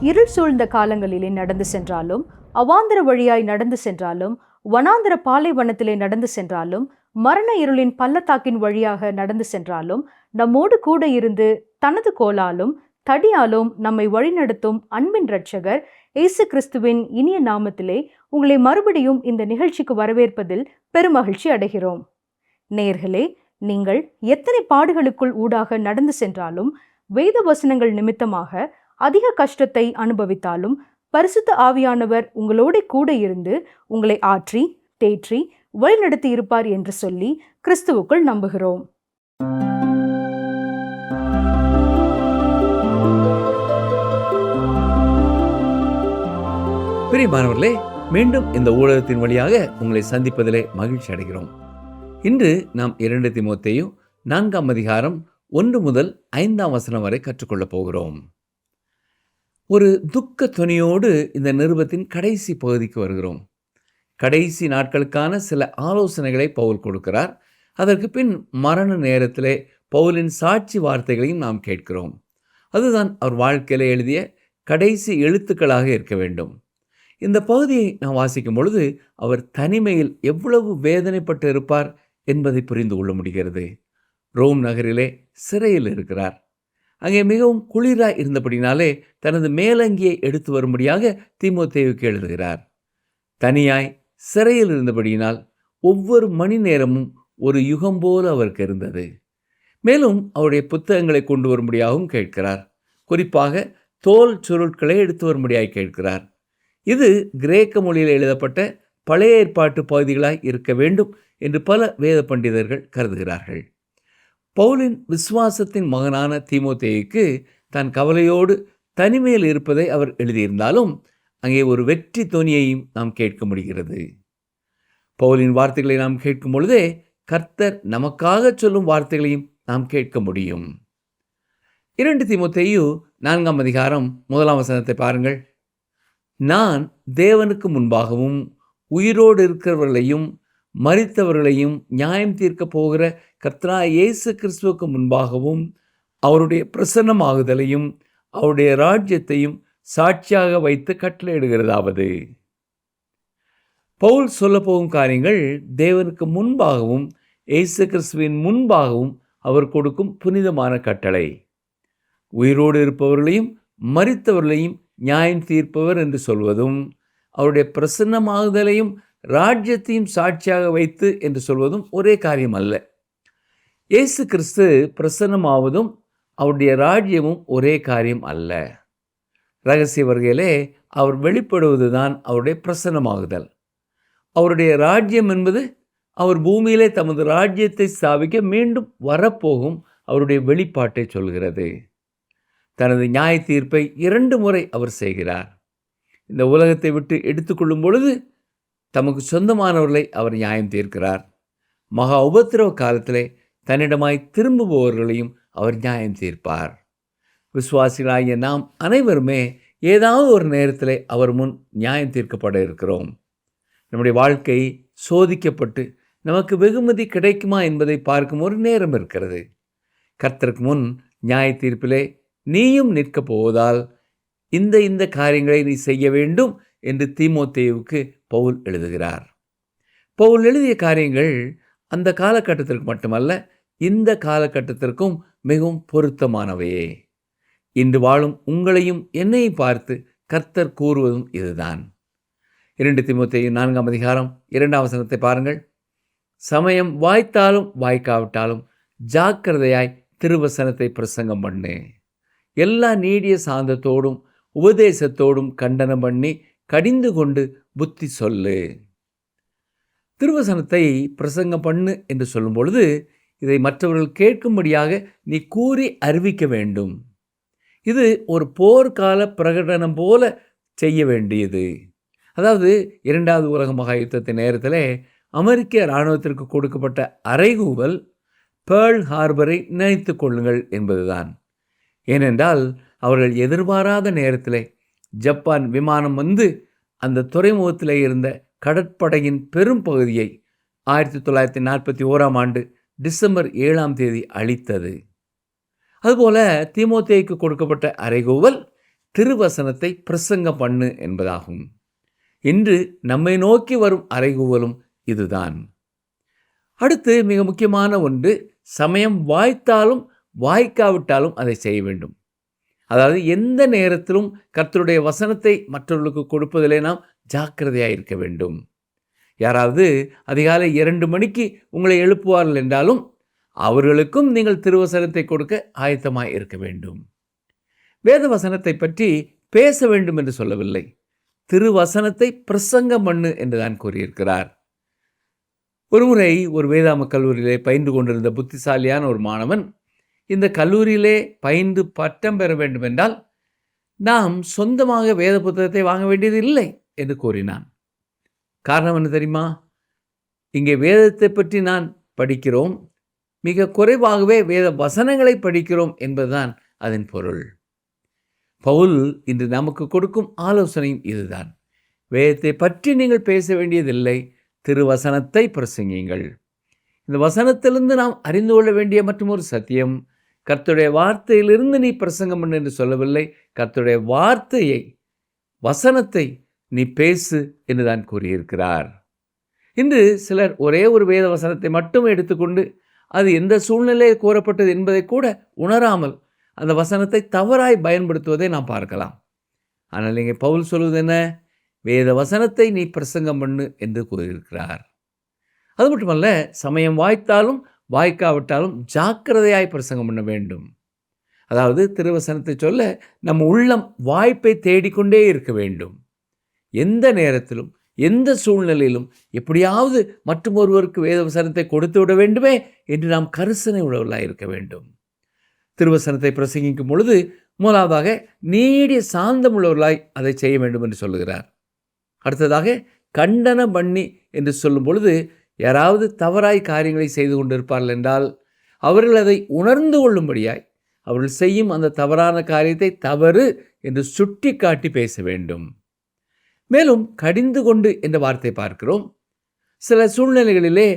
இருள் சூழ்ந்த காலங்களிலே நடந்து சென்றாலும், அவாந்தர வழியாய் நடந்து சென்றாலும், வனாந்தர பாலைவனத்திலே நடந்து சென்றாலும், மரண இருளின் பள்ளத்தாக்கின் வழியாக நடந்து சென்றாலும், நம்மோடு கூட இருந்து தனது கோலாலும் தடியாலும் நம்மை வழிநடத்தும் அன்பின் இரட்சகர் இயேசு கிறிஸ்துவின் இனிய நாமத்திலே உங்களை மறுபடியும் இந்த நிகழ்ச்சிக்கு வரவேற்பதில் பெருமகிழ்ச்சி அடைகிறோம். நேயர்களே, நீங்கள் எத்தனை பாடுகளுக்குள் ஊடாக நடந்து சென்றாலும், வேத வசனங்கள் நிமித்தமாக அதிக கஷ்டத்தை அனுபவித்தாலும், பரிசுத்த ஆவியானவர் உங்களோட கூட இருந்து உங்களை ஆற்றி தேற்றி வழிநடத்தி இருப்பார் என்று சொல்லி கிறிஸ்துவுக்குள் நம்புகிறோம். பிரியமானவர்களே, மீண்டும் இந்த ஊடகத்தின் வழியாக உங்களை சந்திப்பதிலே மகிழ்ச்சி அடைகிறோம். இன்று நாம் 2 தீமோத்தேயு 4 அதிகாரம் 1 முதல் 5 வரை கற்றுக்கொள்ளப் போகிறோம். ஒரு துக்க துணியோடு இந்த நிருபத்தின் கடைசி பகுதிக்கு வருகிறோம். கடைசி நாட்களுக்கான சில ஆலோசனைகளை பவுல் கொடுக்கிறார். அதற்கு பின் மரண நேரத்திலே பவுலின் சாட்சி வார்த்தைகளையும் நாம் கேட்கிறோம். அதுதான் அவர் வாழ்க்கையில் எழுதிய கடைசி எழுத்துக்களாக இருக்க வேண்டும். இந்த பகுதியை நாம் வாசிக்கும் பொழுது அவர் தனிமையில் எவ்வளவு வேதனைப்பட்டு இருப்பார் என்பதை புரிந்து கொள்ள முடிகிறது. ரோம் நகரிலே சிறையில் இருக்கிறார். அங்கே மிகவும் குளிராய் இருந்தபடினாலே தனது மேலங்கியை எடுத்து வரும்படியாக தீமோத்தேயுவுக்கு எழுதுகிறார். தனியாய் சிறையில் இருந்தபடியினால் ஒவ்வொரு மணி நேரமும் ஒரு யுகம் போல அவருக்கு இருந்தது. மேலும் அவருடைய புத்தகங்களை கொண்டு வரும்படியாகவும் கேட்கிறார். குறிப்பாக தோல் சுருட்களை எடுத்து வரும்படியாக கேட்கிறார். இது கிரேக்க மொழியில் எழுதப்பட்ட பழைய ஏற்பாட்டு பகுதிகளாய் இருக்க வேண்டும் என்று பல வேத பண்டிதர்கள் கருதுகிறார்கள். பவுலின் விசுவாசத்தின் மகனான தீமோத்தேயுக்கு தான் கவலையோடு தனிமையில் இருப்பதை அவர் எழுதியிருந்தாலும் அங்கே ஒரு வெற்றி தொனியையும் நாம் கேட்க முடிகிறது. பவுலின் வார்த்தைகளை நாம் கேட்கும் பொழுதே கர்த்தர் நமக்காக சொல்லும் வார்த்தைகளையும் நாம் கேட்க முடியும். 2 தீமோத்தேயு 4 அதிகாரம் 1 பாருங்கள். நான் தேவனுக்கு முன்பாகவும் உயிரோடு இருக்கிறவர்களையும் மரித்தவர்களையும் நியாயம் தீர்க்க போகிற கர்த்தராகிய இயேசு கிறிஸ்துவுக்கு முன்பாகவும் அவருடைய பிரசன்னமாகுதலையும் அவருடைய ராஜ்யத்தையும் சாட்சியாக வைத்து கட்டளையிடுகிறதாவது. பவுல் சொல்ல போகும் காரியங்கள் தேவனுக்கு முன்பாகவும் இயேசு கிறிஸ்துவின் முன்பாகவும் அவர் கொடுக்கும் புனிதமான கட்டளை. உயிரோடு இருப்பவர்களையும் மரித்தவர்களையும் நியாயம் தீர்ப்பவர் என்று சொல்வதும், அவருடைய பிரசன்னமாகுதலையும் ராஜ்யத்தையும் சாட்சியாக வைத்து என்று சொல்வதும் ஒரே காரியம் அல்ல. இயேசு கிறிஸ்து பிரசன்னமாவதும் அவருடைய ராஜ்யமும் ஒரே காரியம் அல்ல. இரகசிய வருகையிலே அவர் வெளிப்படுவது தான் அவருடைய பிரசன்னமாகுதல். அவருடைய ராஜ்யம் என்பது அவர் பூமியிலே தமது ராஜ்யத்தை ஸ்தாபிக்க மீண்டும் வரப்போகும் அவருடைய வெளிப்பாட்டை சொல்கிறது. தனது நியாய தீர்ப்பை 2 முறை அவர் செய்கிறார். இந்த உலகத்தை விட்டு எடுத்துக்கொள்ளும் பொழுது தமக்கு சொந்தமானவர்களை அவர் நியாயம் தீர்க்கிறார். மகா உபத்திரவ காலத்திலே தன்னிடமாய் திரும்புபவர்களையும் அவர் நியாயம் தீர்ப்பார். விசுவாசிகளாகிய நாம் அனைவருமே ஏதாவது ஒரு நேரத்திலே அவர் முன் நியாயம் தீர்க்கப்பட இருக்கிறோம். நம்முடைய வாழ்க்கை சோதிக்கப்பட்டு நமக்கு வெகுமதி கிடைக்குமா என்பதை பார்க்கும் ஒரு நேரம் இருக்கிறது. கர்த்தருக்கு முன் நியாய தீர்ப்பிலே நீயும் நிற்கப் போவதால் இந்த காரியங்களை நீ செய்ய வேண்டும் என்று தீமோத்தேயுவுக்கு பவுல் எழுதுகிறார். பவுல் எழுதிய காரியங்கள் அந்த காலகட்டத்திற்கு மட்டுமல்ல, இந்த காலகட்டத்திற்கும் மிகவும் பொருத்தமானவையே. இன்று வாழும் உங்களையும் என்னையும் பார்த்து கர்த்தர் கூறுவதும் இதுதான். 2 தீமோத்தேயு 4 அதிகாரம் 2 பாருங்கள். சமயம் வாய்த்தாலும் வாய்க்காவிட்டாலும் ஜாக்கிரதையாய் திருவசனத்தை பிரசங்கம் பண்ணு. எல்லா நீடிய சாந்தத்தோடும் உபதேசத்தோடும் கண்டனம் பண்ணி கடிந்து கொண்டு புத்தி சொல்லு. திருவசனத்தை பிரசங்கம் பண்ணு என்று சொல்லும் பொழுது இதை மற்றவர்கள் கேட்கும்படியாக நீ கூறி அறிவிக்க வேண்டும். இது ஒரு போர்க்கால பிரகடனம் போல செய்ய வேண்டியது. அதாவது 2வது உலக மகா யுத்தத்தின் நேரத்தில் அமெரிக்க இராணுவத்திற்கு கொடுக்கப்பட்ட அறைகூவல் பேர்ல் ஹார்பரை நினைத்து கொள்ளுங்கள் என்பதுதான். ஏனென்றால் அவர்கள் எதிர்பாராத நேரத்தில் ஜப்பான் விமானம் வந்து அந்த துறைமுகத்தில் இருந்த கடற்படையின் பெரும் பகுதியை 1941 டிசம்பர் 7 அழித்தது. அதுபோல தீமோத்தேயுக்கு கொடுக்கப்பட்ட அறைகூவல் திருவசனத்தை பிரசங்கம் பண்ணு என்பதாகும். இன்று நம்மை நோக்கி வரும் அறைகூவலும் இதுதான். அடுத்து மிக முக்கியமான ஒன்று, சமயம் வாய்த்தாலும் வாய்க்காவிட்டாலும் அதை செய்ய வேண்டும். அதாவது எந்த நேரத்திலும் கர்த்தருடைய வசனத்தை மற்றவர்களுக்கு கொடுப்பதிலே நாம் ஜாக்கிரதையாக இருக்க வேண்டும். யாராவது அதிகாலை 2 மணிக்கு உங்களை எழுப்புவார்கள் என்றாலும் அவர்களுக்கும் நீங்கள் திருவசனத்தை கொடுக்க ஆயத்தமாய் இருக்க வேண்டும். வேத வசனத்தை பற்றி பேச வேண்டும் என்று சொல்லவில்லை, திருவசனத்தை பிரசங்கம் பண்ணு என்றுதான் கூறியிருக்கிறார். ஒருமுறை ஒரு வேதாம கல்லூரியிலே பயின்று கொண்டிருந்த புத்திசாலியான ஒரு மாணவன், இந்த கல்லூரியிலே பயின்று பட்டம் பெற வேண்டும் என்றால் நாம் சொந்தமாக வேத புத்தகத்தை வாங்க வேண்டியது இல்லை என்று கூறினான். காரணம் என்ன தெரியுமா? இங்கே வேதத்தை பற்றி நான் படிக்கிறோம், மிக குறைவாகவே வேத வசனங்களை படிக்கிறோம் என்பதுதான் அதன் பொருள். பவுல் இன்று நமக்கு கொடுக்கும் ஆலோசனையும் இதுதான். வேதத்தை பற்றி நீங்கள் பேச வேண்டியதில்லை, திருவசனத்தை பிரசங்கியுங்கள். இந்த வசனத்திலிருந்து நாம் அறிந்து கொள்ள வேண்டிய மற்றும் ஒரு சத்தியம், கர்த்தருடைய வார்த்தையிலிருந்து நீ பிரசங்கம் பண்ணு என்று சொல்லவில்லை, கர்த்தருடைய வார்த்தையை, வசனத்தை நீ பேசு என்றுதான் கூறியிருக்கிறார். இன்று சிலர் ஒரே ஒரு வேத வசனத்தை மட்டும் எடுத்துக்கொண்டு அது எந்த சூழ்நிலையில் கூறப்பட்டது என்பதை கூட உணராமல் அந்த வசனத்தை தவறாய் பயன்படுத்துவதை நாம் பார்க்கலாம். ஆனால் இங்கே பவுல் சொல்வது என்ன? வேத வசனத்தை நீ பிரசங்கம் பண்ணு என்று கூறியிருக்கிறார். அது மட்டுமல்ல, சமயம் வாய்த்தாலும் வாய்க்காவிட்டாலும் ஜாக்கிரதையாய் பிரசங்கம் பண்ண வேண்டும். அதாவது திருவசனத்தை சொல்ல நம் உள்ளம் வாய்ப்பை தேடிக்கொண்டே இருக்க வேண்டும். எந்த நேரத்திலும் எந்த சூழ்நிலையிலும் எப்படியாவது மற்றும் ஒருவருக்கு வேத வசனத்தை கொடுத்து விட வேண்டுமே என்று நாம் கரிசனை உழவர்களாக இருக்க வேண்டும். திருவசனத்தை பிரசங்கிக்கும் பொழுது முதலாவதாக நீடிய சாந்தம் உள்ளவர்களாய் அதை செய்ய வேண்டும் என்று சொல்லுகிறார். அடுத்ததாக கண்டனம் பண்ணி என்று சொல்லும் பொழுது யாராவது தவறாய் காரியங்களை செய்து கொண்டிருப்பார்கள் என்றால் அவர்கள் அதை உணர்ந்து கொள்ளும்படியாய் அவர்கள் செய்யும் அந்த தவறான காரியத்தை தவறு என்று சுட்டி காட்டி பேச வேண்டும். மேலும் கடிந்து கொண்டு என்ற வார்த்தை பார்க்கிறோம். சில சூழ்நிலைகளிலே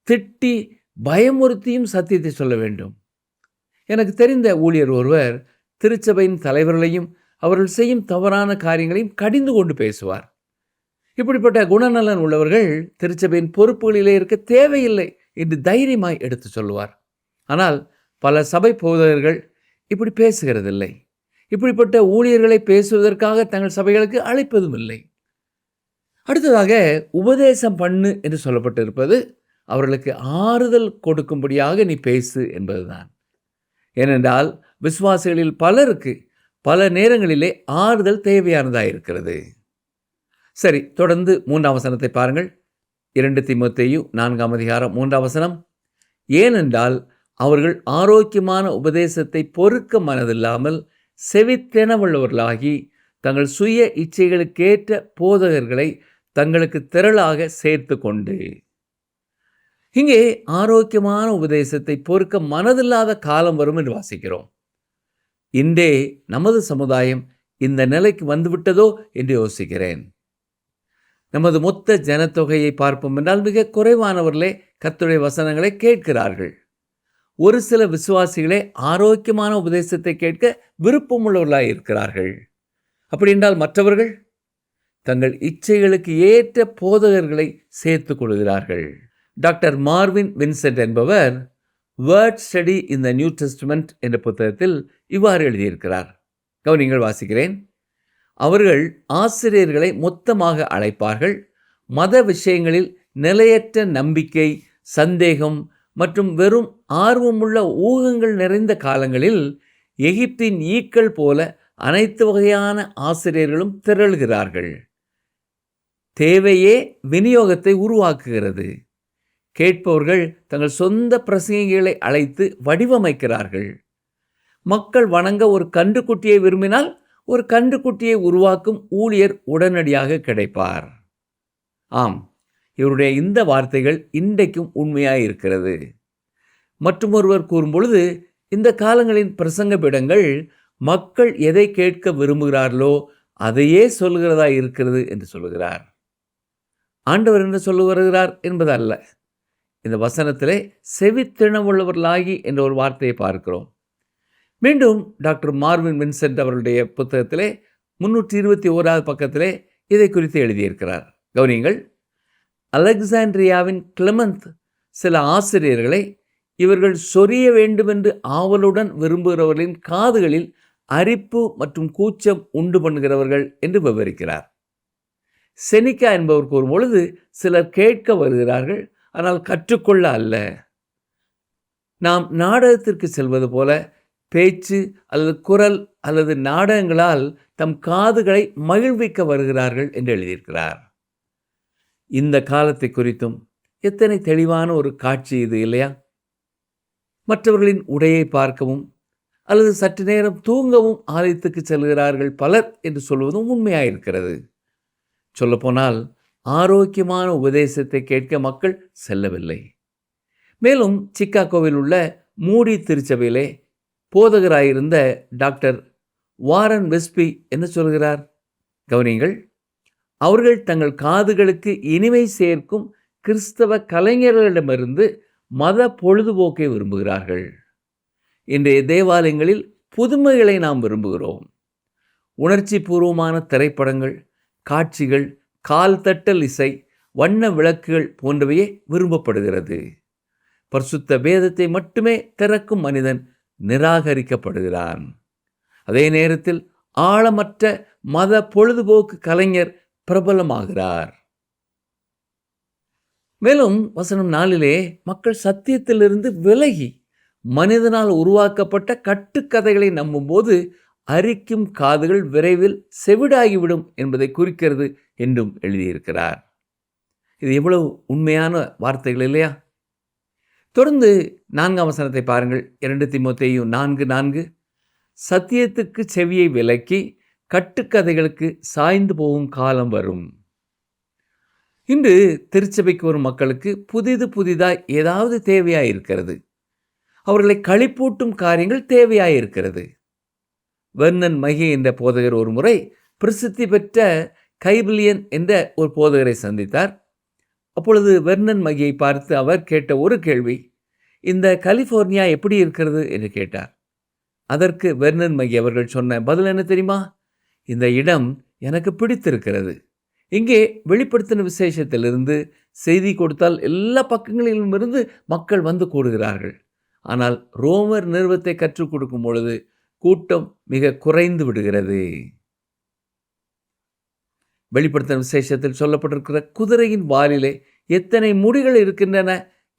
திட்டி பயமுறுத்தியும் சத்தியத்தை சொல்ல வேண்டும். எனக்கு தெரிந்த ஊழியர் ஒருவர் திருச்சபையின் தலைவர்களையும் அவர்கள் செய்யும் தவறான காரியங்களையும் கடிந்து கொண்டு பேசுவார். இப்படிப்பட்ட குணநலன் உள்ளவர்கள் திருச்சபையின் பொறுப்புகளிலே இருக்க தேவையில்லை என்று தைரியமாய் எடுத்து சொல்லுவார். ஆனால் பல சபை போதகர்கள் இப்படி பேசுகிறதில்லை. இப்படிப்பட்ட ஊழியர்களை பேசுவதற்காக தங்கள் சபைகளுக்கு அழைப்பதும் இல்லை. அடுத்ததாக உபதேசம் பண்ணு என்று சொல்லப்பட்டிருப்பது அவர்களுக்கு ஆறுதல் கொடுக்கும்படியாக நீ பேசு என்பதுதான். ஏனென்றால் விசுவாசிகளில் பலருக்கு பல நேரங்களிலே ஆறுதல் தேவையானதாக இருக்கிறது. சரி, தொடர்ந்து 3ஆம் வசனத்தை பாருங்கள். 2 தீமோத்தேயு 4ஆம் அதிகாரம் 3ஆம் வசனம். ஏனென்றால் அவர்கள் ஆரோக்கியமான உபதேசத்தை பொறுக்க மனதில்லாமல் செவித்தெனவுள்ளவர்களாகி தங்கள் சுய இச்சைகளுக்கேற்ற போதகர்களை தங்களுக்கு திரளாக சேர்த்து கொண்டு. இங்கே ஆரோக்கியமான உபதேசத்தை பொறுக்க மனதில்லாத காலம் வரும் என்று வாசிக்கிறோம். இன்றே நமது சமுதாயம் இந்த நிலைக்கு வந்துவிட்டதோ என்று யோசிக்கிறேன். நமது மொத்த ஜனத்தொகையை பார்ப்போம் என்றால் மிக குறைவானவர்களே கர்த்தருடைய வசனங்களை கேட்கிறார்கள். ஒரு சில விசுவாசிகளே ஆரோக்கியமான உபதேசத்தை கேட்க விருப்பமுள்ளவர்களாக இருக்கிறார்கள். அப்படி என்றால் மற்றவர்கள் தங்கள் இச்சைகளுக்கு ஏற்ற போதகர்களை சேர்த்து கொள்கிறார்கள். டாக்டர் மார்வின் வின்சென்ட் என்பவர் word study in the new testament என்ற புத்தகத்தில் இவ்வாறு எழுதியிருக்கிறார். கவனிங்கள், வாசிக்கிறேன். அவர்கள் ஆசிரியர்களை மொத்தமாக அழைப்பார்கள். மத விஷயங்களில் நிலையற்ற நம்பிக்கை, சந்தேகம் மற்றும் வெறும் ஆர்வமுள்ள ஊகங்கள் நிறைந்த காலங்களில் எகிப்தின் ஈக்கள் போல அனைத்து வகையான ஆசிரியர்களும் திரள்கிறார்கள். தேவையே விநியோகத்தை உருவாக்குகிறது. கேட்பவர்கள் தங்கள் சொந்த பிரசங்கிகளை அழைத்து வடிவமைக்கிறார்கள். மக்கள் வணங்க ஒரு கன்றுக்குட்டியை விரும்பினால் ஒரு கன்றுக்குட்டியை உருவாக்கும் ஊழியர் உடனடியாக கிடைப்பார். ஆம், இவருடைய இந்த வார்த்தைகள் இன்றைக்கும் உண்மையாக இருக்கிறது. மற்றும் ஒருவர் கூறும் பொழுது, இந்த காலங்களின் பிரசங்க பீடங்கள் மக்கள் எதை கேட்க விரும்புகிறார்களோ அதையே சொல்கிறதா இருக்கிறது என்று சொல்லுகிறார். ஆண்டவர் என்ன சொல்ல வருகிறார் என்பது அல்ல. இந்த வசனத்திலே செவித்திணவுள்ளவர்களாகி என்ற ஒரு வார்த்தையை பார்க்கிறோம். மீண்டும் டாக்டர் மார்வின் வின்சென்ட் அவருடைய புத்தகத்திலே 321வது பக்கத்திலே இதை குறித்து எழுதியிருக்கிறார். கவனியுங்கள். அலெக்சாண்ட்ரியாவின் கிளெமெந்த் சில ஆசிரியர்களை இவர்கள் சொரிய வேண்டுமென்று ஆவலுடன் விரும்புகிறவர்களின் காதுகளில் அரிப்பு மற்றும் கூச்சம் உண்டு பண்ணுகிறவர்கள் என்று விவரிக்கிறார். செனிக்கா என்பவர் கூறும் பொழுது, சிலர் கேட்க வருகிறார்கள், ஆனால் கற்றுக்கொள்ள அல்ல. நாம் நாடகத்திற்கு செல்வது போல பேச்சு அல்லது குரல் அல்லது நாடகங்களால் தம் காதுகளை மகிழ்விக்க வருகிறார்கள் என்று எழுதியிருக்கிறார். இந்த காலத்தை குறித்தும் எத்தனை தெளிவான ஒரு காட்சி இது இல்லையா? மற்றவர்களின் உடையை பார்க்கவும் அல்லது சற்று நேரம் தூங்கவும் ஆலயத்துக்கு செல்கிறார்கள் பலர் என்று சொல்வதும் உண்மையாயிருக்கிறது. சொல்லப்போனால் ஆரோக்கியமான உபதேசத்தை கேட்க மக்கள் செல்லவில்லை. மேலும் சிக்காகோவில் உள்ள மூடி திருச்சபையிலே போதகராயிருந்த டாக்டர் வாரன் வெஸ்பி என்ன சொல்கிறார்? கவனியுங்கள். அவர்கள் தங்கள் காதுகளுக்கு இனிமை சேர்க்கும் கிறிஸ்தவ கலைஞர்களிடமிருந்து மத பொழுதுபோக்கை விரும்புகிறார்கள். இன்றைய தேவாலயங்களில் புதுமைகளை நாம் விரும்புகிறோம். உணர்ச்சி பூர்வமான திரைப்படங்கள், காட்சிகள், கால் தட்டல் இசை, வண்ண விளக்குகள் போன்றவையே விரும்பப்படுகிறது. பரிசுத்த வேதத்தை மட்டுமே திறக்கும் மனிதன் நிராகரிக்கப்படுகிறான். அதே நேரத்தில் ஆழமற்ற மத பொழுதுபோக்கு கலைஞர் பிரபலமாகிறார். மேலும் வசனம் 4 மக்கள் சத்தியத்திலிருந்து விலகி மனிதனால் உருவாக்கப்பட்ட கட்டுக்கதைகளை நம்பும்போது அரிக்கும் காதுகள் விரைவில் செவிடாகிவிடும் என்பதை குறிக்கிறது என்றும் எழுதியிருக்கிறார். இது எவ்வளவு உண்மையான வார்த்தைகள் இல்லையா? தொடர்ந்து 4ஆம் வசனத்தை பாருங்கள். 2 தீமோத்தேயு 4:4 சத்தியத்துக்கு செவியை விலக்கி கட்டுக்கதைகளுக்கு சாய்ந்து போகும் காலம் வரும். இன்று திருச்சபைக்கு வரும் மக்களுக்கு புதிதாய் ஏதாவது தேவையாயிருக்கிறது. அவர்களை களிப்பூட்டும் காரியங்கள் தேவையாயிருக்கிறது. வெர்னன் மகி என்ற போதகர் ஒரு முறை பிரசித்தி பெற்ற கைபிலியன் என்ற ஒரு போதகரை சந்தித்தார். அப்பொழுது வெர்னன் மகியை பார்த்து அவர் கேட்ட ஒரு கேள்வி, இந்த கலிஃபோர்னியா எப்படி இருக்கிறது என்று கேட்டார். அதற்கு வெர்னன் மகி அவர்கள் சொன்ன பதில் என்ன தெரியுமா? இந்த இடம் எனக்கு பிடித்திருக்கிறது. இங்கே வெளிப்படுத்தின விசேஷத்திலிருந்து செய்தி கொடுத்தால் எல்லா பக்கங்களிலும் இருந்து மக்கள் வந்து கூடுகிறார்கள். ஆனால் ரோமர் நிறுவத்தை கற்றுக் கொடுக்கும் பொழுது கூட்டம் மிக குறைந்து விடுகிறது. வெளிப்படுத்தின விசேஷத்தில் சொல்லப்பட்டிருக்கிற குதிரையின் வாலிலே எத்தனை முடிகள் இருக்கின்றன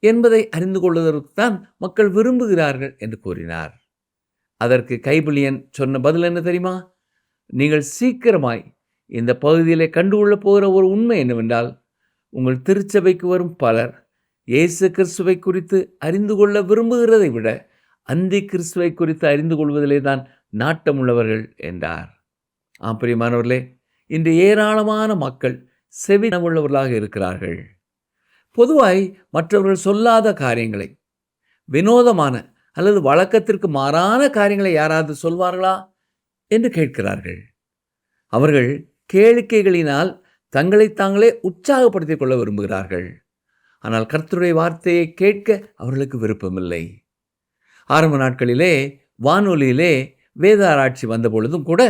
என்பதை அறிந்து கொள்வதற்குத்தான் மக்கள் விரும்புகிறார்கள் என்று கூறினார். அதற்கு கைபிலியன் சொன்ன பதில் என்ன தெரியுமா? நீங்கள் சீக்கிரமாய் இந்த பகுதியிலே கண்டுகொள்ளப் போகிற ஒரு உண்மை என்னவென்றால், உங்கள் திருச்சபைக்கு வரும் பலர் இயேசு கிறிஸ்துவை குறித்து அறிந்து கொள்ள விரும்புகிறதை விட அந்தி கிறிஸ்துவை குறித்து அறிந்து கொள்வதிலே தான் நாட்டமுள்ளவர்கள் என்றார். பிரியமானவர்களே, இன்று ஏராளமான மக்கள் செவினமுள்ளவர்களாக இருக்கிறார்கள். பொதுவாய் மற்றவர்கள் சொல்லாத காரியங்களை, வினோதமான அல்லது வழக்கத்திற்கு மாறான காரியங்களை யாராவது சொல்வார்களா என்று கேட்கிறார்கள். அவர்கள் கேளிக்கைகளினால் தங்களை தாங்களே உற்சாகப்படுத்திக் கொள்ள விரும்புகிறார்கள். ஆனால் கர்த்தருடைய வார்த்தையை கேட்க அவர்களுக்கு விருப்பமில்லை. ஆரம்ப நாட்களிலே வானொலியிலே வேத ஆராய்ச்சி வந்த பொழுதும் கூட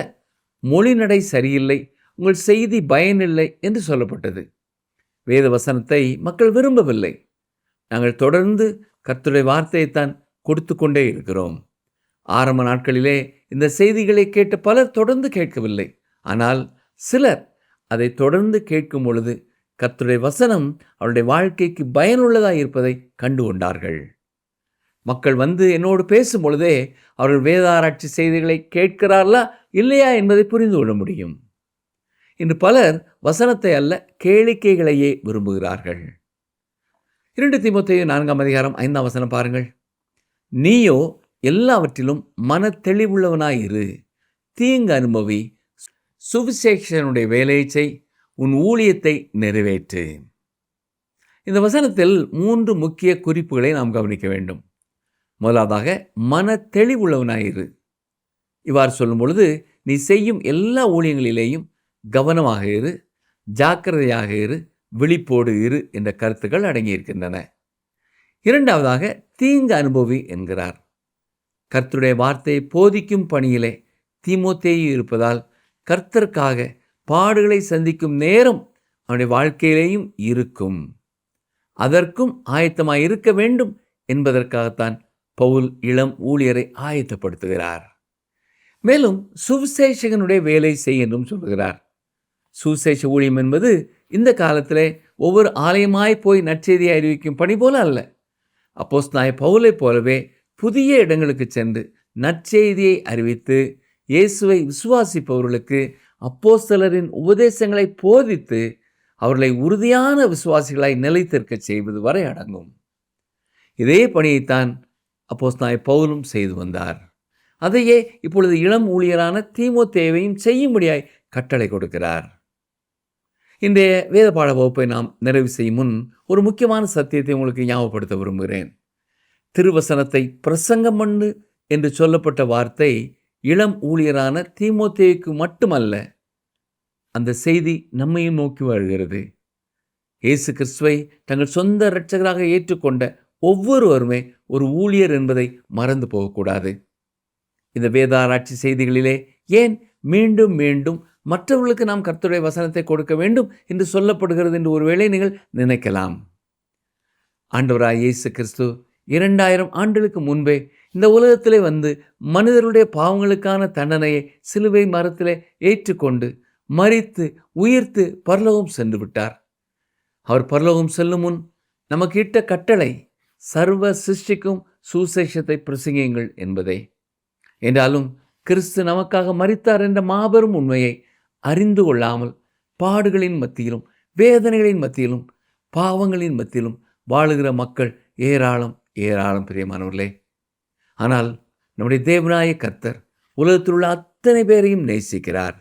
மொழிநடை சரியில்லை, உங்கள் செய்தி பயனில்லை என்று சொல்லப்பட்டது. வேத வசனத்தை மக்கள் விரும்பவில்லை. நாங்கள் தொடர்ந்து கர்த்தருடைய வார்த்தையைத்தான் கொடுத்து கொண்டே இருக்கிறோம். ஆரம்ப நாட்களிலே இந்த செய்திகளை கேட்ட பலர் தொடர்ந்து கேட்கவில்லை. ஆனால் சிலர் அதை தொடர்ந்து கேட்கும் பொழுது கர்த்தருடைய வசனம் அவருடைய வாழ்க்கைக்கு பயனுள்ளதாக இருப்பதை கண்டு கொண்டார்கள். மக்கள் வந்து என்னோடு பேசும் பொழுதே அவர்கள் வேதாராய்ச்சி செய்திகளை கேட்கிறார்களா இல்லையா என்பதை புரிந்து கொள்ள முடியும். இன்று பலர் வசனத்தை அல்ல, கேளிக்கைகளையே விரும்புகிறார்கள். 2 தீமோத்தேயு 4:5 பாருங்கள். நீயோ எல்லாவற்றிலும் மன தெளிவுள்ளவனாயிரு, தீங்கு அனுபவி, சுவிசேஷனுடைய வேலையை செய், உன் ஊழியத்தை நிறைவேற்று. இந்த வசனத்தில் 3 முக்கிய குறிப்புகளை நாம் கவனிக்க வேண்டும். முதலாவதாக மன தெளிவுள்ளவனாயிரு. இவ்வாறு சொல்லும் பொழுது நீ செய்யும் எல்லா ஊழியங்களிலேயும் கவனமாக இரு, ஜாக்கிரதையாக இரு, விழிப்போடு இரு என்ற கருத்துக்கள் அடங்கியிருக்கின்றன. இரண்டாவதாக தீங்கு அனுபவி என்கிறார். கர்த்தருடைய வார்த்தையை போதிக்கும் பணியிலே தீமோத்தேயு இருப்பதால் கர்த்தருக்காக பாடுகளை சந்திக்கும் நேரம் அவனுடைய வாழ்க்கையிலேயும் இருக்கும். அதற்கும் ஆயத்தமாய் இருக்க வேண்டும் என்பதற்காகத்தான் பவுல் இளம் ஊழியரை ஆயத்தப்படுத்துகிறார். மேலும் சுவிசேஷகனுடைய வேலை செய் என்றும் சொல்கிறார். சுவிசேஷ ஊழியம் என்பது இந்த காலத்திலே ஒவ்வொரு ஆலயமாய் போய் நற்செய்தியை அறிவிக்கும் பணி போல அல்ல. அப்போஸ்தலனாகிய பவுலைப் போலவே புதிய இடங்களுக்கு சென்று நற்செய்தியை அறிவித்து இயேசுவை விசுவாசிப்பவர்களுக்கு அப்போஸ்தலரின் உபதேசங்களை போதித்து அவர்களை உறுதியான விசுவாசிகளாய் நிலைத்திருக்க செய்வது வரை அடங்கும். இதே பணியைத்தான் அப்போஸ்தலனாகிய பவுலும் செய்து வந்தார். அதையே இப்பொழுது இளம் ஊழியரான தீமோத்தேயுவையும் செய்யும்படியாய் கட்டளை கொடுக்கிறார். இன்றைய வேத பாட வகுப்பை நாம் நிறைவு செய்யும் முன் ஒரு முக்கியமான சத்தியத்தை உங்களுக்கு ஞாபகப்படுத்த விரும்புகிறேன். திருவசனத்தை பிரசங்கம் பண்ணு என்று சொல்லப்பட்ட வார்த்தை இளம் ஊழியரான தீமோத்தேயுக்கு மட்டுமல்ல, அந்த செய்தி நம்மையும் நோக்கி வருகிறது. இயேசு கிறிஸ்துவை தங்கள் சொந்த இரட்சகராக ஏற்றுக்கொண்ட ஒவ்வொருவருமே ஒரு ஊழியர் என்பதை மறந்து போகக்கூடாது. இந்த வேதாராய்ச்சி செய்திகளிலே ஏன் மீண்டும் மீண்டும் மற்றவர்களுக்கு நாம் கர்த்தருடைய வசனத்தை கொடுக்க வேண்டும் என்று சொல்லப்படுகிறது என்று ஒருவேளை நீங்கள் நினைக்கலாம். ஆண்டவராய் இயேசு கிறிஸ்து 2000 ஆண்டுகளுக்கு முன்பே இந்த உலகத்திலே வந்து மனிதருடைய பாவங்களுக்கான தண்டனையை சிலுவை மரத்திலே ஏற்றுக்கொண்டு மரித்து உயிர்த்து பரலோகம் சென்று விட்டார். அவர் பரலோகம் செல்லும் முன் நமக்கு இட்ட கட்டளை சர்வ சிருஷ்டிக்கும் சுசேஷத்தை பிரசங்கியுங்கள் என்பதே. என்றாலும் கிறிஸ்து நமக்காக மரித்தார் என்ற மாபெரும் உண்மையை அறிந்து கொள்ளாமல் பாடுகளின் மத்தியிலும் வேதனைகளின் மத்தியிலும் பாவங்களின் மத்தியிலும் வாழுகிற மக்கள் ஏராளம் ஏராளம் பிரியமானவர்களே. ஆனால் நம்முடைய தேவனாய கர்த்தர் உலகத்தில் உள்ள அத்தனை பேரையும் நேசிக்கிறார்.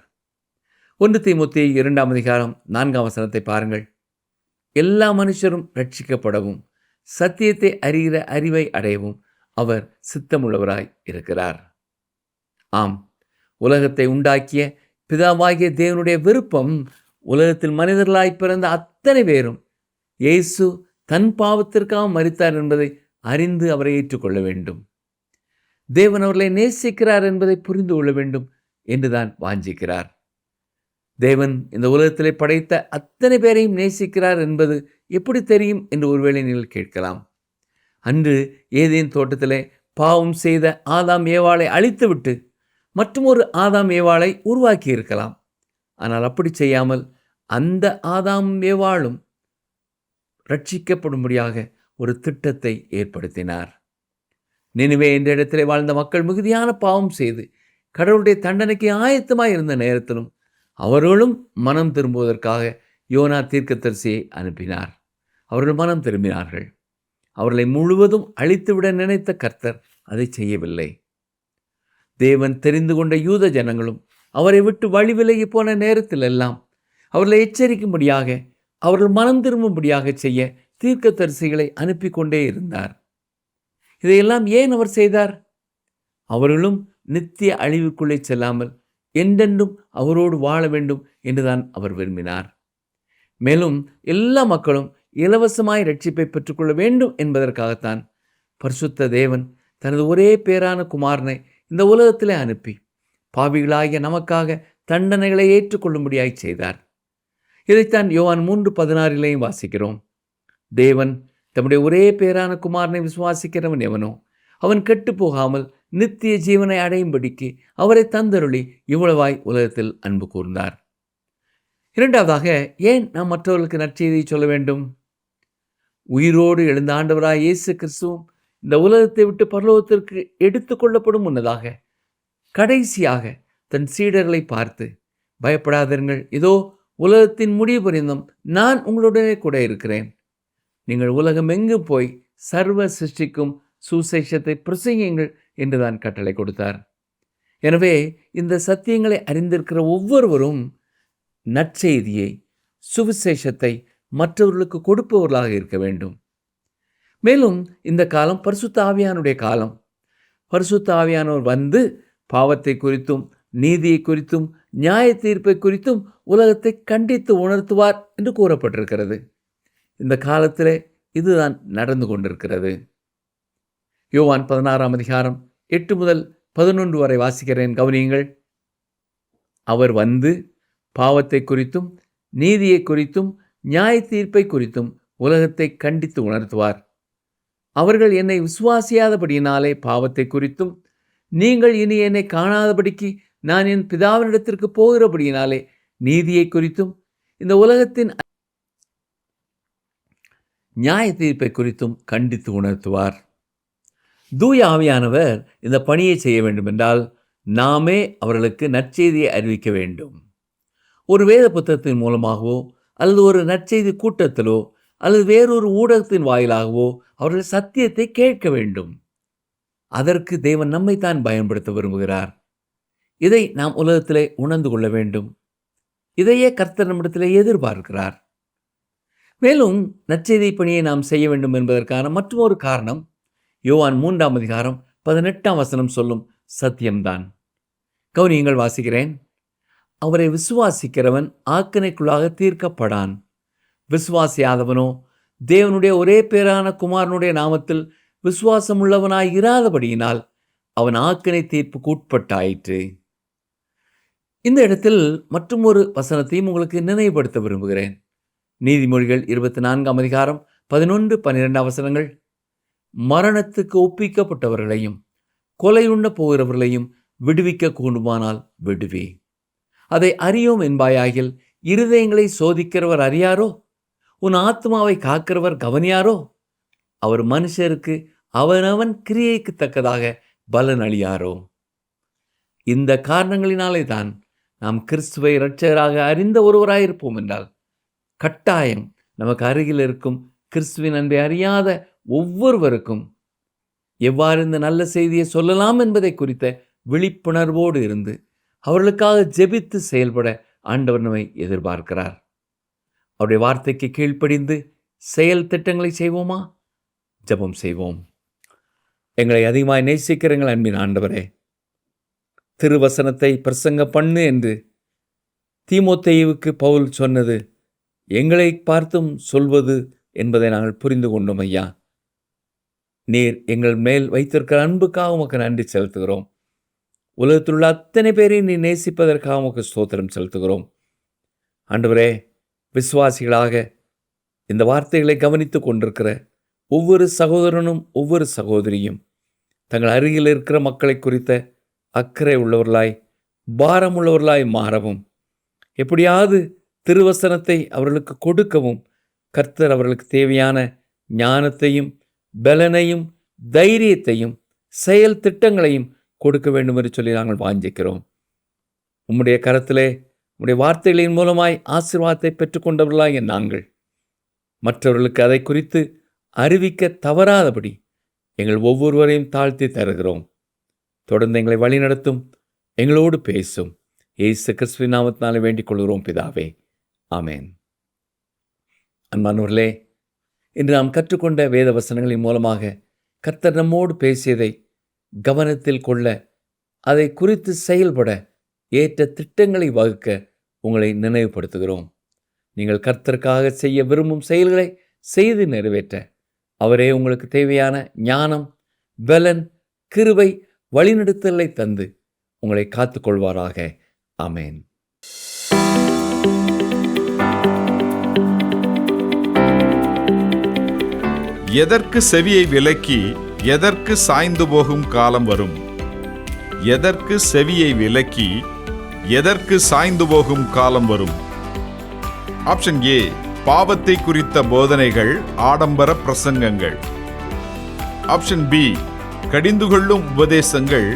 1 தீமோத்தேயு 2ஆம் அதிகாரம் 4ஆம் வசனத்தை பாருங்கள். எல்லா மனுஷரும் ரட்சிக்கப்படவும் சத்தியத்தை அறிகிற அறிவை அடையவும் அவர் சித்தமுள்ளவராய் இருக்கிறார். ஆம், உலகத்தை உண்டாக்கிய பிதாவாகிய தேவனுடைய விருப்பம் உலகத்தில் மனிதர்களாய் பிறந்த அத்தனை பேரும் இயேசு தன் பாவத்திற்காக மரித்தார் என்பதை அறிந்து அவரை ஏற்றுக்கொள்ள வேண்டும். தேவன் அவர்களை நேசிக்கிறார் என்பதை புரிந்து கொள்ள வேண்டும் என்றுதான் வாஞ்சிக்கிறார். தேவன் இந்த உலகத்திலே படைத்த அத்தனை பேரையும் நேசிக்கிறார் என்பது எப்படி தெரியும் என்று ஒருவேளை நீங்கள் கேட்கலாம். அன்று ஏதேன் தோட்டத்திலே பாவம் செய்த ஆதாம் ஏவாளை அழித்துவிட்டு மற்றும் ஒரு ஆதாம் ஏவாளை உருவாக்கி இருக்கலாம். ஆனால் அப்படி செய்யாமல் அந்த ஆதாம் ஏவாளும் ரட்சிக்கப்படும்படியாக ஒரு திட்டத்தை ஏற்படுத்தினார். நினிவே என்ற இடத்திலே வாழ்ந்த மக்கள் மிகுதியான பாவம் செய்து கடவுளுடைய தண்டனைக்கு ஆயத்தமாய் இருந்த நேரத்திலும் அவர்களும் மனம் திரும்புவதற்காக யோனா தீர்க்கதரிசியை அனுப்பினார். அவர்கள் மனம் திரும்பினார்கள். அவர்களை முழுவதும் அழித்துவிட நினைத்த கர்த்தர் அதை செய்யவில்லை. தேவன் தெரிந்து கொண்ட யூத ஜனங்களும் அவரை விட்டு வழி விலகி போன நேரத்தில் எல்லாம் அவர்களை எச்சரிக்கும்படியாக அவர்கள் மனம் திரும்பும்படியாக செய்ய தீர்க்கதரிசிகளை அனுப்பி கொண்டே இருந்தார். இதையெல்லாம் ஏன் அவர் செய்தார்? அவர்களும் நித்திய அழிவுக்குள்ளே செல்லாமல் என்றென்றும் அவரோடு வாழ வேண்டும் என்றுதான் அவர் விரும்பினார். மேலும் எல்லா மக்களும் இலவசமாய் ரட்சிப்பை பெற்றுக்கொள்ள வேண்டும் என்பதற்காகத்தான் பரிசுத்த தேவன் தனது ஒரே பேரான குமாரனை இந்த உலகத்திலே அனுப்பி பாவிகளாகிய நமக்காக தண்டனைகளை ஏற்றுக்கொள்ளும்படியாய் செய்தார். இதைத்தான் யோவான் 3:16 வாசிக்கிறோம். தேவன் தம்முடைய ஒரே பேரான குமாரனை விசுவாசிக்கிறவன் எவனோ அவன் கெட்டு போகாமல் நித்திய ஜீவனை அடையும்படிக்கு அவரை தந்தருளி இவ்வளவாய் உலகத்தில் அன்பு கூர்ந்தார். இரண்டாவதாக, ஏன் நாம் மற்றவர்களுக்கு நற்செய்தியை சொல்ல வேண்டும்? உயிரோடு எழுந்த ஆண்டவராய் இயேசு கிறிஸ்துவும் இந்த உலகத்தை விட்டு பரலோகத்திற்கு எடுத்துக்கொள்ளப்படும் முன்னதாக கடைசியாக தன் சீடர்களை பார்த்து, பயப்படாதீர்கள், இதோ உலகத்தின் முடிவு பரியந்தம் நான் உங்களுடனே கூட இருக்கிறேன். நீங்கள் உலகம் எங்கு போய் சர்வ சிருஷ்டிக்கும் சுசேஷத்தை பிரசங்கியுங்கள் என்றுதான் கட்டளை கொடுத்தார். எனவே இந்த சத்தியங்களை அறிந்திருக்கிற ஒவ்வொருவரும் நற்செய்தியை சுவிசேஷத்தை மற்றவர்களுக்கு கொடுப்பவர்களாக இருக்க வேண்டும். மேலும் இந்த காலம் பரிசுத்த ஆவியானுடைய காலம். பரிசுத்த ஆவியானவர் வந்து பாவத்தை குறித்தும் நீதியை குறித்தும் நியாய தீர்ப்பை குறித்தும் உலகத்தை கண்டித்து உணர்த்துவார் என்று கூறப்பட்டிருக்கிறது. இந்த காலத்திலே இதுதான் நடந்து கொண்டிருக்கிறது. யோவான் 16ஆம் அதிகாரம் 8 முதல் 11 வரை வாசிக்கிறேன், கவனியுங்கள். அவர் வந்து பாவத்தை குறித்தும் நீதியை குறித்தும் நியாய தீர்ப்பை குறித்தும் உலகத்தை கண்டித்து உணர்த்துவார். அவர்கள் என்னை விசுவாசியாதபடியினாலே பாவத்தை குறித்தும், நீங்கள் இனி என்னை காணாதபடிக்கு நான் என் பிதாவினிடத்திற்கு போகிறபடியினாலே நீதியை குறித்தும், இந்த உலகத்தின் நியாய தீர்ப்பை குறித்தும் கண்டித்து உணர்த்துவார். தூய ஆவியானவர் இந்த பணியை செய்ய வேண்டுமென்றால் நாமே அவர்களுக்கு நற்செய்தியை அறிவிக்க வேண்டும். ஒரு வேத புத்தகத்தின் மூலமாகவோ அல்லது ஒரு நற்செய்தி கூட்டத்திலோ அல்லது வேறொரு ஊடகத்தின் வாயிலாகவோ அவர்கள் சத்தியத்தை கேட்க வேண்டும். அதற்கு தேவன் நம்மைத்தான் பயன்படுத்த விரும்புகிறார். இதை நாம் உலகத்திலே உணர்ந்து கொள்ள வேண்டும். இதையே கர்த்தர் நம்மிடத்திலே எதிர்பார்க்கிறார். மேலும் நற்செய்தி பணியை நாம் செய்ய வேண்டும் என்பதற்கான மற்றொரு காரணம் யோவான் 3ஆம் அதிகாரம் 18ஆம் வசனம் சொல்லும் சத்தியம்தான். கவனியுங்கள், வாசிக்கிறேன். அவரை விசுவாசிக்கிறவன் ஆக்கினைக்குள்ளாக தீர்க்கப்படான். விசுவாசியாதவனோ தேவனுடைய ஒரே பேரான குமாரனுடைய நாமத்தில் விசுவாசமுள்ளவனாய் இராதபடியினால் அவன் ஆக்கினை தீர்ப்புக்கு உட்பட்டாயிற்று. இந்த இடத்தில் மற்றும் ஒரு வசனத்தையும் உங்களுக்கு நினைவுபடுத்த விரும்புகிறேன். நீதிமொழிகள் 24ஆம் அதிகாரம் 11-12 வசனங்கள். மரணத்துக்கு ஒப்பிக்கப்பட்டவர்களையும் கொலையுண்ண போகிறவர்களையும் விடுவிக்க கூடுமானால் விடுவி. அதை அறியோம் என்பாயாகில் இருதயங்களை சோதிக்கிறவர் அறியாரோ? உன் ஆத்மாவை காக்கிறவர் கவனியாரோ? அவர் மனுஷருக்கு அவனவன் கிரியைக்கு தக்கதாக பலன் அளியாரோ? இந்த காரணங்களினாலே தான் நாம் கிறிஸ்துவை இரட்சகராக அறிந்த ஒருவராயிருப்போம் என்றால் கட்டாயம் நமக்கு அருகில் இருக்கும் கிறிஸ்துவின் அன்பை அறியாத ஒவ்வொருவருக்கும் எவ்வாறு இந்த நல்ல செய்தியை சொல்லலாம் என்பதை குறித்த விழிப்புணர்வோடு இருந்து அவர்களுக்காக ஜெபித்து செயல்பட ஆண்டவர் நம்மை எதிர்பார்க்கிறார். அவருடைய வார்த்தைக்கு கீழ்ப்படிந்து செயல் திட்டங்களை செய்வோமா? ஜெபம் செய்வோம். எங்களை அதிகமாய் நேசிக்கிற எங்கள் அன்பின் ஆண்டவரே, திருவசனத்தை பிரசங்க பண்ணு என்று தீமோத்தேயுவுக்கு பவுல் சொன்னது எங்களை பார்த்தும் சொல்வது என்பதை நாங்கள் புரிந்து கொண்டோம். ஐயா, நீர் எங்கள் மேல் வைத்திருக்கிற அன்புக்காக உமக்கு நன்றி செலுத்துகிறோம். உலகத்தில் உள்ள அத்தனை பேரையும் நீ நேசிப்பதற்காக உமக்கு ஸ்தோத்திரம் செலுத்துகிறோம். ஆண்டவரே, விசுவாசிகளாக இந்த வார்த்தைகளை கவனித்து கொண்டிருக்கிற ஒவ்வொரு சகோதரனும் ஒவ்வொரு சகோதரியும் தங்கள் அருகில் இருக்கிற மக்களை குறித்த அக்கறை உள்ளவர்களாய் பாரம் உள்ளவர்களாய் மாறவும், எப்படியாவது திருவசனத்தை அவர்களுக்கு கொடுக்கவும் கர்த்தர் அவர்களுக்கு தேவையான ஞானத்தையும் பலனையும் தைரியத்தையும் செயல் திட்டங்களையும் கொடுக்க வேண்டும் என்று சொல்லி நாங்கள் வாஞ்சிக்கிறோம். உம்முடைய கரத்திலே உம்முடைய வார்த்தைகளின் மூலமாய் ஆசீர்வாதத்தை பெற்றுக்கொண்டவர்களாகிய நாங்கள் மற்றவர்களுக்கு அதை குறித்து அறிவிக்க தவறாதபடி எங்கள் ஒவ்வொருவரையும் தாழ்த்தி தருகிறோம். தொடர்ந்து எங்களை வழிநடத்தும், எங்களோடு பேசும். இயேசு கிறிஸ்துவின் நாமத்தினாலே வேண்டிக் கொள்கிறோம் பிதாவே, ஆமேன். அன்பானவர்களே, இன்று நாம் கற்றுக்கொண்ட வேத வசனங்களின் மூலமாக கர்த்தர் நம்மோடு பேசியதை கவனத்தில் கொள்ள, அதை குறித்து செயல்பட ஏற்ற திட்டங்களை வகுக்க உங்களை நினைவுபடுத்துகிறோம். நீங்கள் கர்த்தருக்காக செய்ய விரும்பும் செயல்களை செய்து நிறைவேற்ற அவரே உங்களுக்கு தேவையான ஞானம், பலன், கிருபை, வழிநடத்தலை தந்து உங்களை காத்துக்கொள்வாராக. ஆமேன். எதற்கு செவியை விலக்கி எதற்கு சாய்ந்து போகும் காலம் வரும்? எதற்கு செவியை விலக்கி எதற்கு சாய்ந்து போகும் காலம் வரும்? ஆப்ஷன் ஏ, பாவத்தை குறித்த போதனைகள், ஆடம்பர பிரசங்கங்கள். ஆப்ஷன் பி, கடிந்து கொள்ளும் உபதேசங்கள்,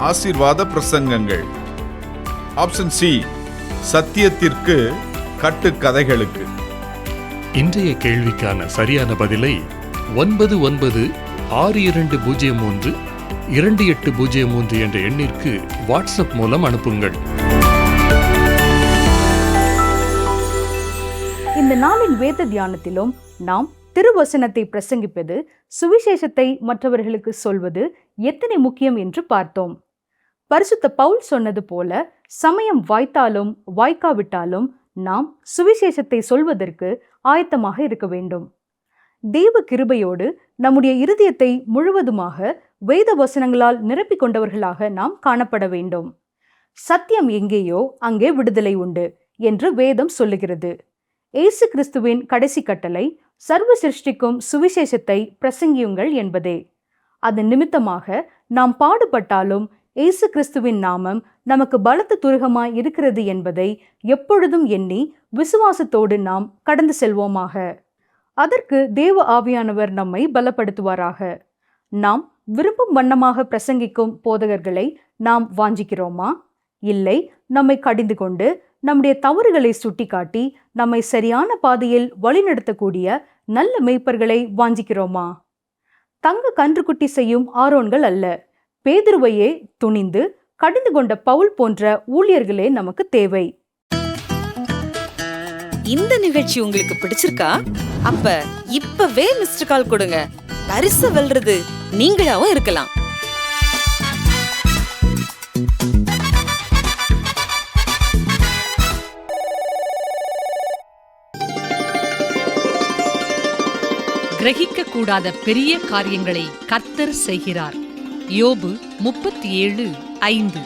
ஆசீர்வாத பிரசங்கங்கள். ஆப்ஷன் சி, சத்தியத்திற்கு கட்டுக்கதைகளுக்கு. இன்றைய கேள்விக்கான சரியான பதிலை 9962032803 என்ற எண்ணிற்கு வாட்ஸ்அப் மூலம் அனுப்புங்கள். இந்த நாளின் வேத தியானத்திலும் நாம் திருவசனத்தை பிரசங்கிப்பது, சுவிசேஷத்தை மற்றவர்களுக்கு சொல்வது எத்தனை முக்கியம் என்று பார்த்தோம். பரிசுத்த பவுல் சொன்னது போல, சமயம் வாய்த்தாலும் வாய்க்காவிட்டாலும் நாம் சுவிசேஷத்தை சொல்வதற்கு ஆயத்தமாக இருக்க வேண்டும். தேவ கிருபையோடு நம்முடைய இருதயத்தை முழுவதுமாக வேத வசனங்களால் நிரப்பிக் கொண்டவர்களாக நாம் காணப்பட வேண்டும். சத்தியம் எங்கேயோ அங்கே விடுதலை உண்டு என்று வேதம் சொல்லுகிறது. இயேசு கிறிஸ்துவின் கடைசி கட்டளை சர்வ சிருஷ்டிக்கும் சுவிசேஷத்தை பிரசங்கியுங்கள் என்பதே. அதன் நிமித்தமாக நாம் பாடுபட்டாலும் இயேசு கிறிஸ்துவின் நாமம் நமக்கு பலத்த துருகமாய் இருக்கிறது என்பதை எப்பொழுதும் எண்ணி விசுவாசத்தோடு நாம் கடந்து செல்வோமாக. அதற்கு தேவ ஆவியானவர் நம்மை பலப்படுத்துவாராக. நாம் விரும்பும் வண்ணமாக பிரசங்கிக்கும் போதகர்களை நாம் வாஞ்சிக்கிறோமா? இல்லை, நம்மை கடிந்து கொண்டு நம்முடைய தவறுகளை சுட்டிக்காட்டி நம்மை சரியான பாதையில் வழிநடத்தக்கூடிய நல்ல மேய்ப்பர்களை வாஞ்சிக்கிறோமா? தங்க கன்றுக்குட்டி செய்யும் ஆரோன்கள் அல்ல, பேதுருவையே துணிந்து கடிந்து கொண்ட பவுல் போன்ற ஊழியர்களே நமக்கு தேவை. இந்த நிகழ்ச்சி உங்களுக்கு பிடிச்சிருக்கா? அப்ப இப்பவே மிஸ்டர் கால் கொடுங்க. பரிசு வெல்றது நீங்களாவும் இருக்கலாம். கிரகிக்க கூடாத பெரிய காரியங்களை கர்த்தர் செய்கிறார். யோபு 37:5.